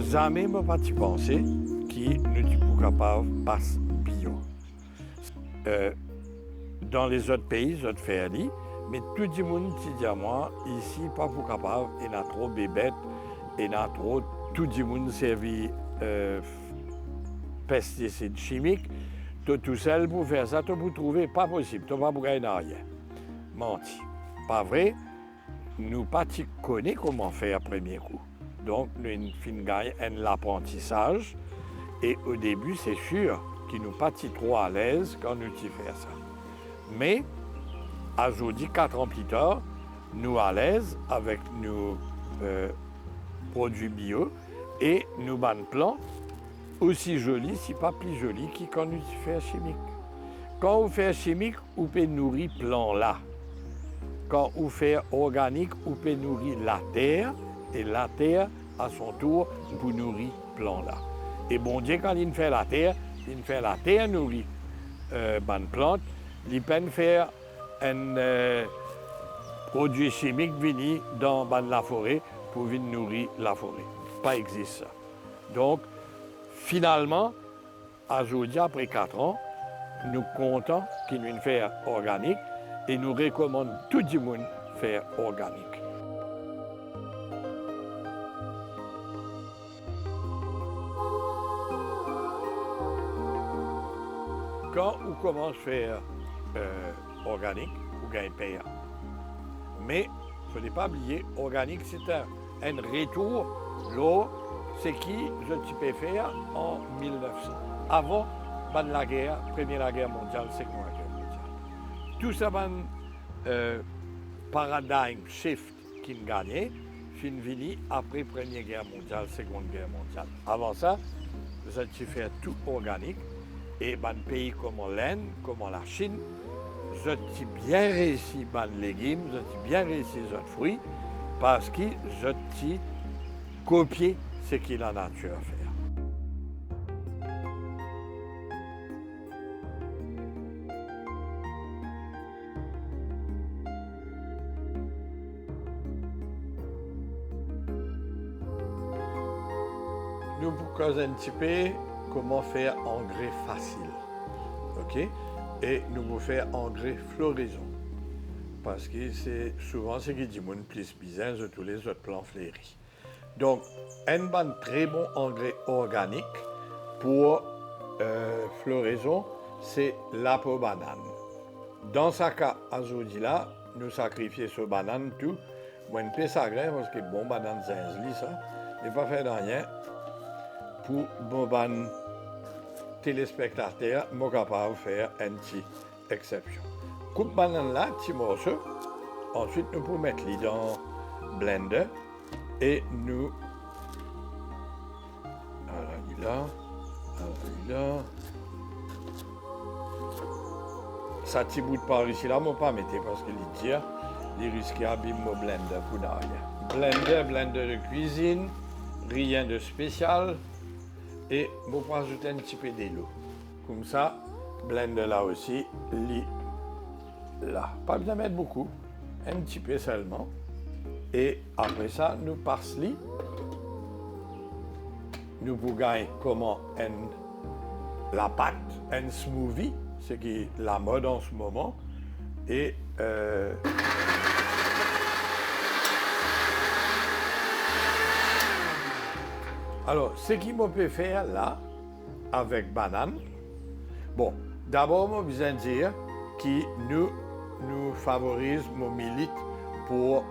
jamais je n'ai pas pensé que nous sommes capables de passer bio. Dans les autres pays, les autres pays, mais tout le monde dit à moi, ici, pas pour capable, il y a trop de bébêtes, il y a trop, tout le monde servi pesticides chimiques. Tout seul pour faire ça, vous trouvez pas possible, tu ne vas pas gagner rien. Menti. Pas vrai, nous ne connaissons pas comment faire premier coup. Donc, nous gagnons un apprentissage. Et au début, c'est sûr qu'ils nous pas trop à l'aise quand nous faisons ça. Mais, aujourd'hui, 4 ans plus tard, nous à l'aise avec nos produits bio et nos bonnes plantes aussi jolis, si pas plus jolis que quand nous faisons chimique. Quand on fait chimique, on peut nourrir plant là. Quand on fait organique, on peut nourrir la terre et la terre, à son tour, pour nourrir plant là. Et bon Dieu, quand il fait la terre nourrit bonne plante, il peut faire un produit chimique venu dans la forêt pour venir nourrir la forêt. Pas existe ça. Donc, finalement, aujourd'hui, après 4 ans, nous comptons qu'il nous fait organique et nous recommandons tout le monde de faire organique. Quand on commence à faire organique, on gagne payant. Mais il ne faut pas oublier, organique, c'est un retour. L'eau, c'est qui je peux faire en 1900. Avant la guerre, Première Guerre mondiale, Seconde Guerre mondiale. Tout ça, paradigme shift qui me gagnait, c'est venu après Première Guerre mondiale, Seconde Guerre mondiale. Avant ça, je fais tout organique. Et dans des pays comme l'Inde, comme la Chine, je bien réussi les légumes, je bien réussi les fruits, parce que je copié ce que la nature a fait. Nous vous causons un petit peu comment faire engrais facile. OK? Et nous vous faire engrais floraison. Parce que c'est souvent ce qui dit mon plus bizarre de tous les autres plants fleuris. Donc, un très bon engrais organique pour floraison, c'est la peau banane. Dans ce cas, aujourd'hui là, nous sacrifions ce banane tout. Moi, une pièce à grain parce que bon banane zinzli ça, mais pas faire rien. Pour bon téléspectateurs, je suis capable de faire une petite exception. Coupe banane là, petit morceau. Ensuite, nous pouvons mettre les dans le blender et nous. Alors, là. Ça petit bout de par ici là, je ne vais pas mettre parce que les tirs, les risques d'abîmer mon blender pour derrière. Blender de cuisine, rien de spécial. Et je vais rajouter un petit peu d'eau. Comme ça, blender là aussi, là. Pas besoin de mettre beaucoup, un petit peu seulement. Et après ça, nous parsley. Nous pouvons gagner comment la pâte, un smoothie, ce qui est la mode en ce moment. Et alors, ce qu'il peut faire là, avec banane, bon, d'abord, je besoin de dire que nous favorise, nous milite pour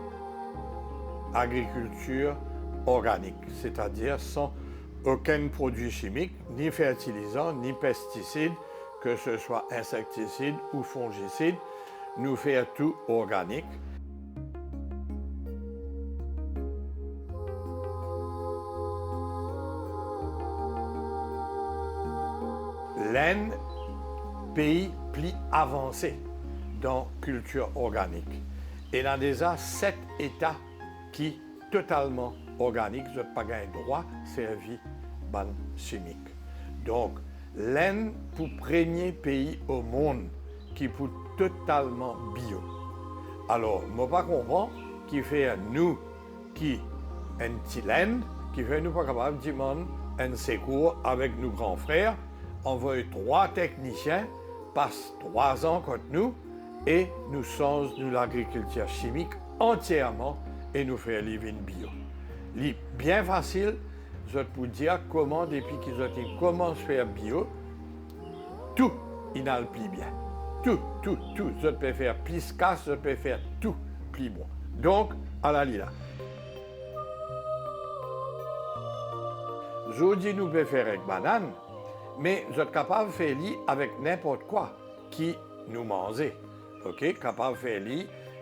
agriculture organique, c'est-à-dire sans aucun produit chimique, ni fertilisant, ni pesticide, que ce soit insecticide ou fongicide, nous faire tout organique. L'Inde, pays plus avancé dans la culture organique. Et il y a déjà 7 États qui sont totalement organiques, je n'ai pas gagné droit servi ban chimique. Donc, l'Inde, pour le premier pays au monde qui est totalement bio. Alors, je ne comprends pas qui fait nous, qui un petit l'Inde, qui fait nous pas capables de demander un secours avec nos grands frères, envoyer 3 techniciens, passent 3 ans contre nous, et nous sommes de l'agriculture chimique entièrement et nous faire livrer une bio. C'est bien facile, je peux dire comment, depuis qu'ils ont commencé à faire bio, tout, il n'a le plus bien. Tout. Je peux faire plus casse, je peux faire tout plus bon. Donc, à la lila. Je dis nous pouvons faire avec banane, mais vous êtes capable de faire avec n'importe quoi qui nous mange. OK? Capable de faire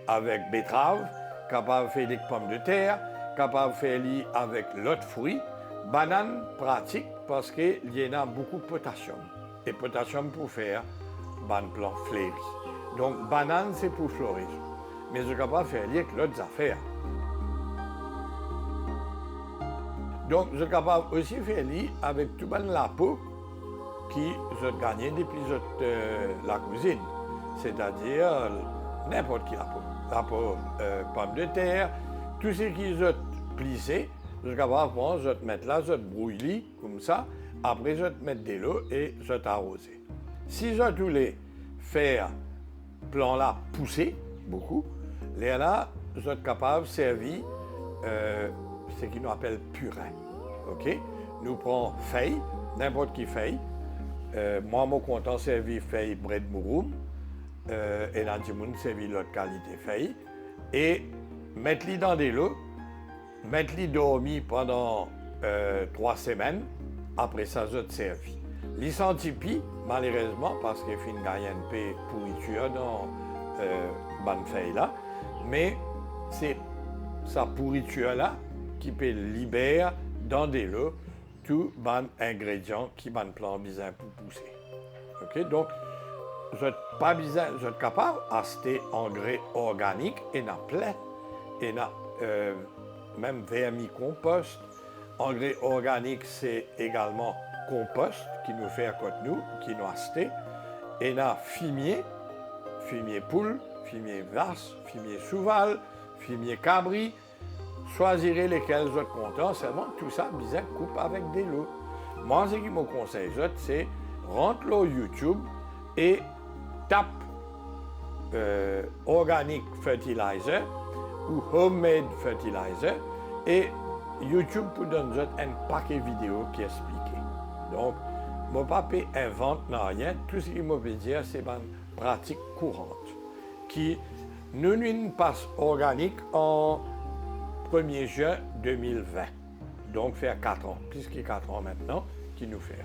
avec betterave, capable de faire des pommes de terre, capable de faire avec l'autre fruit. Banane pratique parce qu'il y en a beaucoup de potassium. Et potassium pour faire ban plan fleuri. Donc banane c'est pour fleurir. Mais je suis capable de faire avec l'autre affaire. Donc je suis capable aussi de faire avec tout la peau qui je gagne depuis la cuisine. C'est-à-dire n'importe qui la peau pomme de terre, tout ce qui est plissé, je suis capable de prendre, je te mettre là, je te brouille comme ça, après je te mettre de l'eau et je t'arroser. Si je voulais faire plan là pousser beaucoup, là je suis capable de servir ce qu'on appelle purin. OK? Nous prenons feuille, n'importe qui feuille. Moi, je suis content de servir feuille bread mouroum. Et dans le monde, servir l'autre qualité feuille. Et mettre-les dans de l'eau, mettre-les dormir pendant 3 semaines. Après ça, je te servis. Les sentipi, malheureusement, parce qu'il fait une gagne de pourriture dans bonne feuille là. Mais c'est sa pourriture là qui peut libérer dans de l'eau tous les ingrédients qui sont plan bizarre pour pousser. OK? Donc, vous n'êtes pas bizarre, vous êtes capable d'acheter engrais organiques et il y en a plein. Et il y a même vermicompost. Engrais organique, c'est également compost qui nous fait à côté nous, qui nous acheté. Et il y a fumier poule, fumier vache, fumier souval, fumier cabri. Choisirez lesquels vous êtes contents, seulement tout ça, bizarre, coupe avec des lots. Moi, ce qui me conseille, c'est rentre au YouTube et tape Organic Fertilizer ou Homemade Fertilizer et YouTube vous donne un paquet de vidéos qui expliquent. Donc, mon papa invente rien, tout ce qu'il me peut dire, c'est une pratique courante qui nous passe organique en 1er juin 2020. Donc, faire 4 ans, plus que 4 ans maintenant, qui nous fait.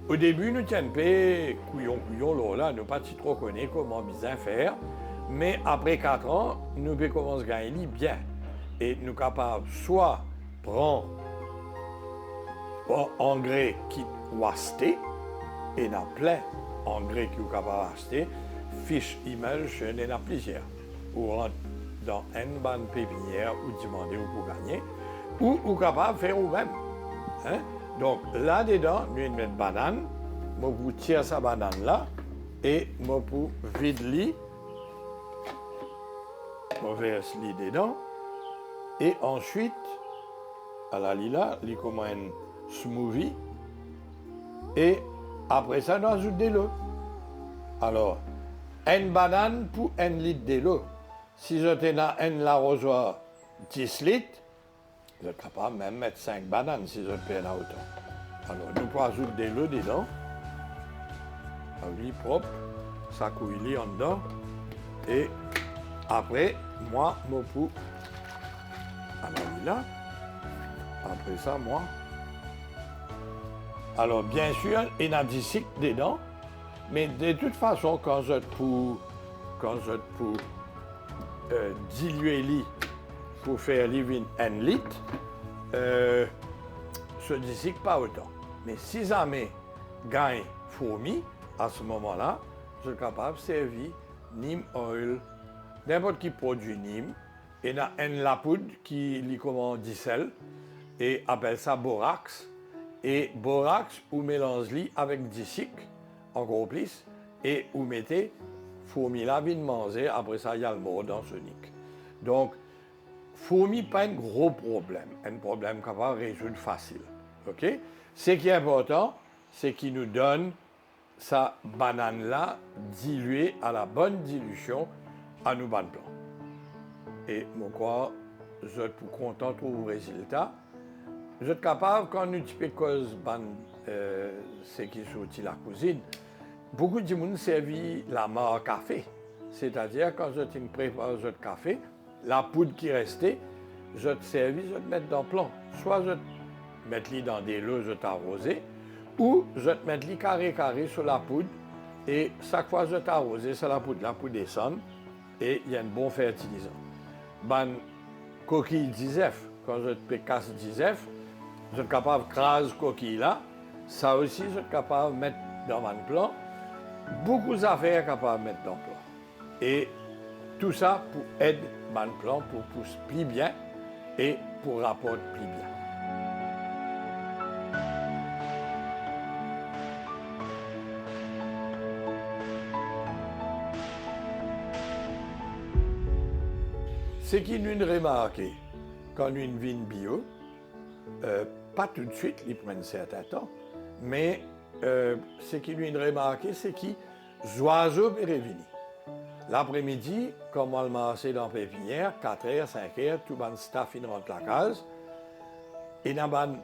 Au début, nous tiens pas couillon, là, nous pas trop connaître comment bien faire, mais après 4 ans, nous pouvons commencer à gagner bien. Et nous sommes capables soit prendre engrais qui nous acheter, et il y a plein d'engrais qui nous capables d'acheter, fiche image, il y en a plusieurs. Ou rentre dans une bonne pépinière ou demander où pour gagner, ou capable de faire vous-même. Hein? Donc là-dedans, nous allons mettre banane, je vais tirer sa banane là, et je vais vider, je verse dedans, et ensuite, à la lila, il comme un smoothie, et après ça, nous ajoutons de l'eau. Alors, une banane pour 1 litre de l'eau. Si je tenais un l'arrosoir 10 litres, vous êtes capable de même mettre 5 bananes si je peux en autant. Alors, nous pouvons ajouter de l'eau dedans. Oui, propre. Ça couille en dedans. Et après, moi, je peux. Alors, là. Après ça, moi. Alors, bien sûr, il y a du sucre dedans. Mais de toute façon, quand je peux diluer l'eau pour faire livrer 1 litre, je ne dis pas autant. Mais si jamais gagne fourmi, à ce moment-là, je suis capable de servir neem oil, n'importe qui produit neem. Il y a la poudre qui est comme du sel et appelle ça borax. Et borax, vous mélangez avec du sucre, encore plus, et vous mettez fourmi là, vient manger, après ça, il y a le mort dans ce nick. Donc, fourmi pas un gros problème, un problème qu'on va résoudre facile. OK? Ce qui est important, c'est qu'il nous donne sa banane-là diluée à la bonne dilution à nos bandes plans. Et moi, quoi, je suis content de trouver le résultat. Je suis capable, quand nous typons cause ce qui sortit la cuisine, beaucoup de monde servent la marque café. C'est-à-dire, quand je prépare le café, la poudre qui restait, je te servis, je te mets dans le plan. Soit je te mets dans des lots, je t'arrose, ou je te mets carré sur la poudre, et chaque fois que je t'arrose, c'est la poudre descend, et il y a un bon fertilisant. Ben, coquille d'isef, quand je te casse d'isef, je suis capable de craser coquille là, ça aussi, je suis capable de mettre dans mon plan. Beaucoup d'affaires capables de mettre dans le plan. Et tout ça pour aider mon plan pour pousser plus bien et pour rapporter plus bien. Ce qui nous remarqué quand nous vin bio, pas tout de suite, ils prennent un certain temps, mais ce qui nous remarqué, c'est que les oiseaux peuvent revenir. L'après-midi, comme on le marché dans la pépinière, 4h, 5h, tout le staff rentre la case, et il y a une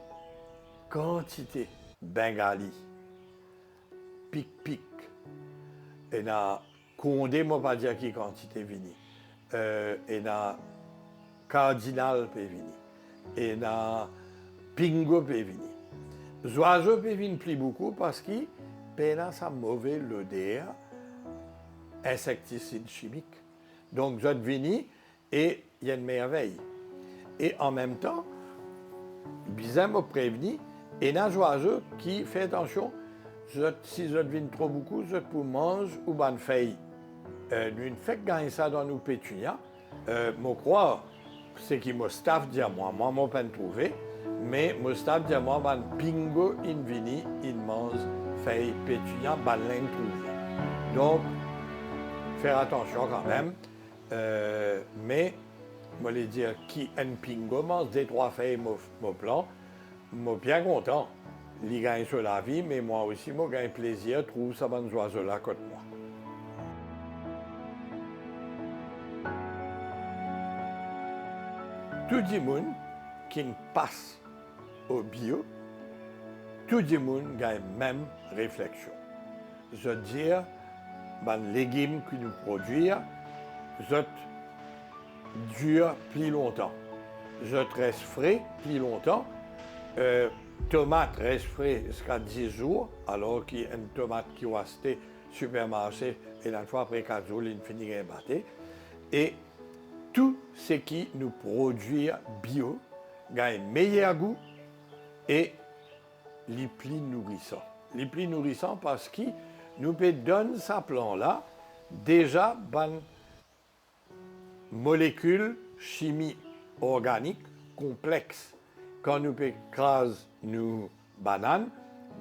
quantité de bengali, pic-pic, et il y a condé, moi pas dire qui quantité vini, et il y a cardinal peut venir, et il y a pingo peut venir. Les oiseaux peuvent venir plus beaucoup parce qu'ils ont sa mauvaise odeur insecticide chimique. Donc, je venir et il y a une merveille. Et en même temps, bizarre me prévenir, et il y a des oiseaux qui font attention, si je viens trop beaucoup, je peux manger ou bonne feuille. Nous fait gagner ça dans nos pétunias. Je crois, c'est qui me staff dire moi je peux trouver, mais me staff dire moi, ban pingo in vini, in mange feuille pétunia, ban l'in trouver. Donc, faire attention quand même, mais je vais dire qui un pingo mange des 3 feuilles mon plan, je suis bien content. Il gagne sur la vie, mais moi aussi, je gagne plaisir, trouve ça bon oiseau là côté moi. Tout le monde qui passe au bio, tout le monde a la même réflexion. Je veux dire, les légumes que nous produisons, je dure plus longtemps. Je reste frais plus longtemps. Tomate reste frais jusqu'à 10 jours, alors qu'une tomate qui va acheter au supermarché, et une fois après 4 jours, il finit de battre. Et tout ce qui nous produit bio a un meilleur goût et les plus nourrissants. Les plus nourrissants parce que nous donnons ce plan-là déjà une molécule chimie organique complexe. Quand nous écrasons nos bananes,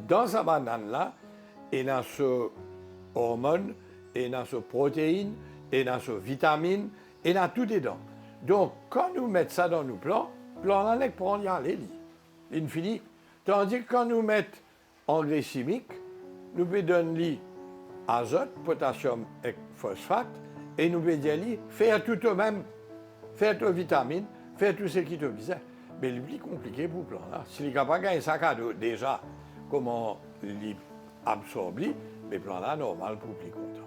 dans cette banane-là, il y a ces hormones, il y a ces protéines, il y a ces vitamines, et il y a tout dedans. Donc, quand nous mettons ça dans nos plans, là, on prend y aller, il finit. Tandis que quand nous mettons engrais chimiques, nous pouvons donner azote, potassium et phosphate, et nous pouvons dire, faire tout eux-mêmes, faire toutes les vitamines, faire tout ce qui te besoin. Mais le plus compliqué pour le plan là, s'il est capable de gagner un sac à dos, déjà, comment l'absorber, mais le plan là, normal pour plus content.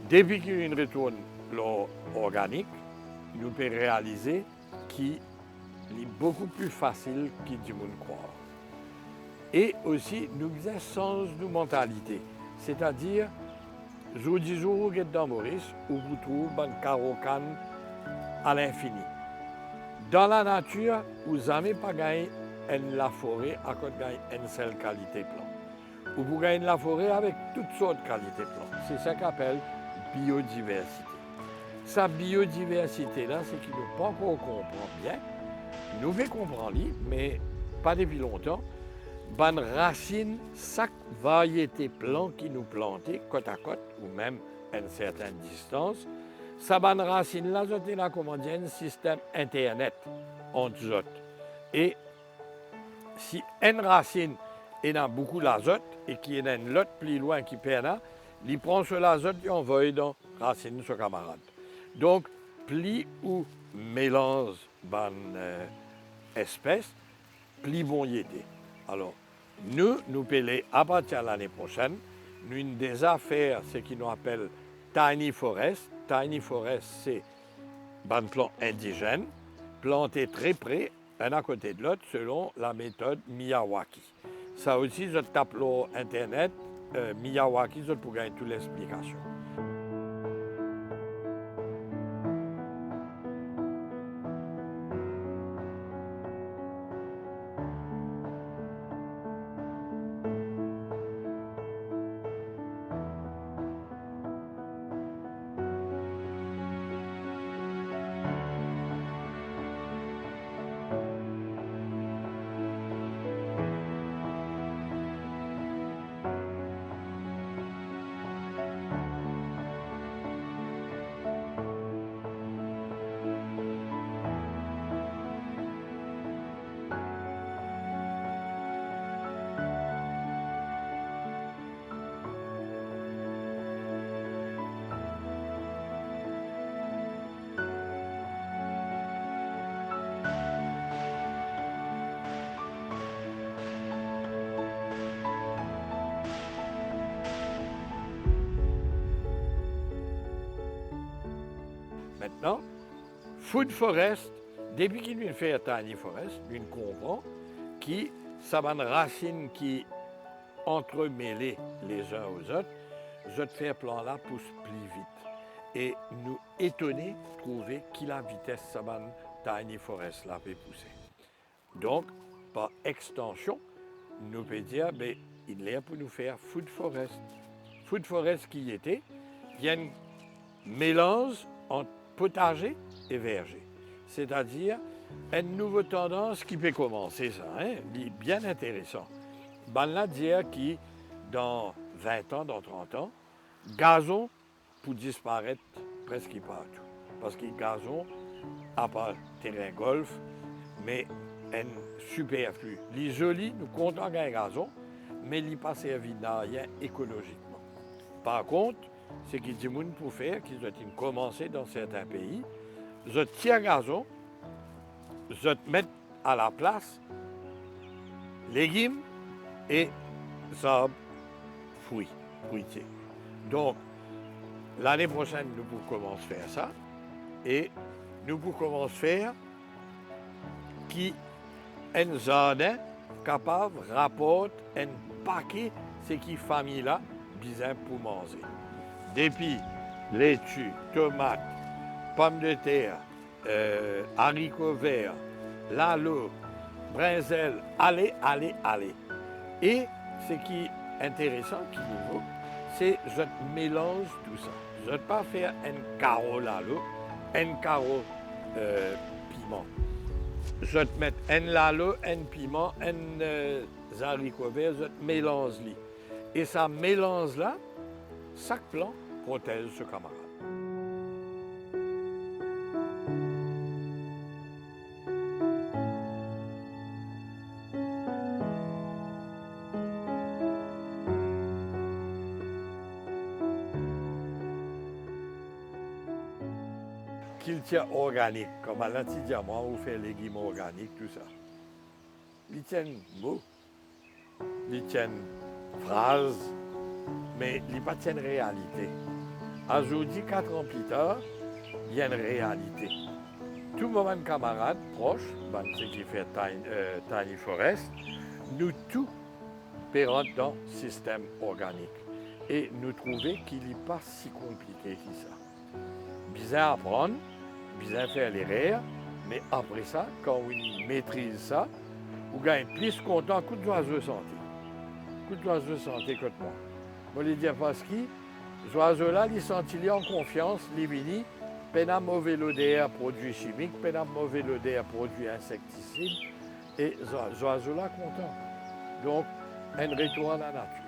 Depuis qu'il retourne l'organique, nous pouvons réaliser qu'il est beaucoup plus facile qu'il du monde croire. Et aussi, nous avons un sens de mentalité. C'est-à-dire, jour du jour, vous êtes dans Maurice, où vous trouvez un carocan à l'infini. Dans la nature, vous n'avez pas gagné la forêt à cause de une seule qualité de plan. Vous gagnez la forêt avec toutes sortes de qualités de plan. C'est ça qu'on appelle biodiversité. Sa biodiversité-là, c'est qu'il ne pas encore comprendre bien. Nous fait comprendre, mais pas depuis longtemps. bonne racine, chaque variété plant qui nous plantait, côte à côte, ou même à une certaine distance, sa bonne racine là, c'est là, comment dire, un système Internet entre eux. Et si une racine est dans beaucoup d'azote et qu'il y en a une autre plus loin qui perd, il prend sur l'azote et envoie dans la racine de son camarade. Donc, plus ou mélange bonne espèce, plus bon y était. Alors, nous payons à partir de l'année prochaine, nous une des affaires, ce qu'on nous appelle Tiny Forest. Tiny Forest, c'est un plan indigène, planté très près, un à côté de l'autre, selon la méthode Miyawaki. Ça aussi, je tape sur Internet, Miyawaki, je peux gagner toute l'explication. Maintenant, Food Forest, depuis qu'il nous fait Tiny Forest, nous comprend que ça a une racine qui entremêlée les uns aux autres, ce faire plan là pousse plus vite. Et nous étonnés de trouver que la vitesse ça Tiny Forest là peut pousser. Donc, par extension, nous pouvons dire, ben, il est pour nous faire Food Forest. Food Forest qui était, il y a un mélange entre potager et verger. C'est-à-dire une nouvelle tendance qui peut commencer, ça, hein, bien intéressant. Ben là, dire qui, dans 20 ans, dans 30 ans, gazon pour disparaître presque partout. Parce que gazon, à part terrain golf, mais un superflu. Les jolis, nous comptons un gazon, mais il n'est pas servi à rien écologiquement. Par contre, ce que les gens pour faire, qu'ils ont commencé dans certains pays, je tire gazon, je mets à la place légumes et arbres, fruitiers. Donc, l'année prochaine, nous pouvons commencer à faire ça et nous pouvons commencer à faire qui un jardin capable de rapporter un paquet de ces familles-là bien pour manger. Depuis laitue, tomates, pommes de terre, haricots verts, lalo, brinzelle, allez. Et ce qui est intéressant, qui est nouveau, c'est que je mélange tout ça. Je ne vais pas faire un carreau lalo, un carreau piment. Je vais mettre un lalo, un piment, un haricot vert, je mélange les. Et ça mélange là, chaque plant protège ce camarade. Culture organique, comme à l'antidiamant, on fait légumes organiques, tout ça. Ils tiennent beau, ils tiennent phrase, mais ils ne tiennent réalité. Aujourd'hui, 4 ans plus tard, il y a une réalité. Tout moment camarade proche, ce qui fait Tiny Forest, nous tous pérons dans le système organique. Et nous trouvons qu'il n'est pas si compliqué que ça. Bizarre à apprendre, bizarre à faire l'erreur, mais après ça, quand on maîtrise ça, on gagne plus content coup d'oiseau santé. Coup d'oiseau santé que moi. Je vais dire parce que les oiseaux-là, ils sont en confiance, les vini, pas mauvais l'odeur produits chimiques, pas mauvais l'odeur produits insecticides, et les oiseaux-là contents. Donc, un retour à la nature.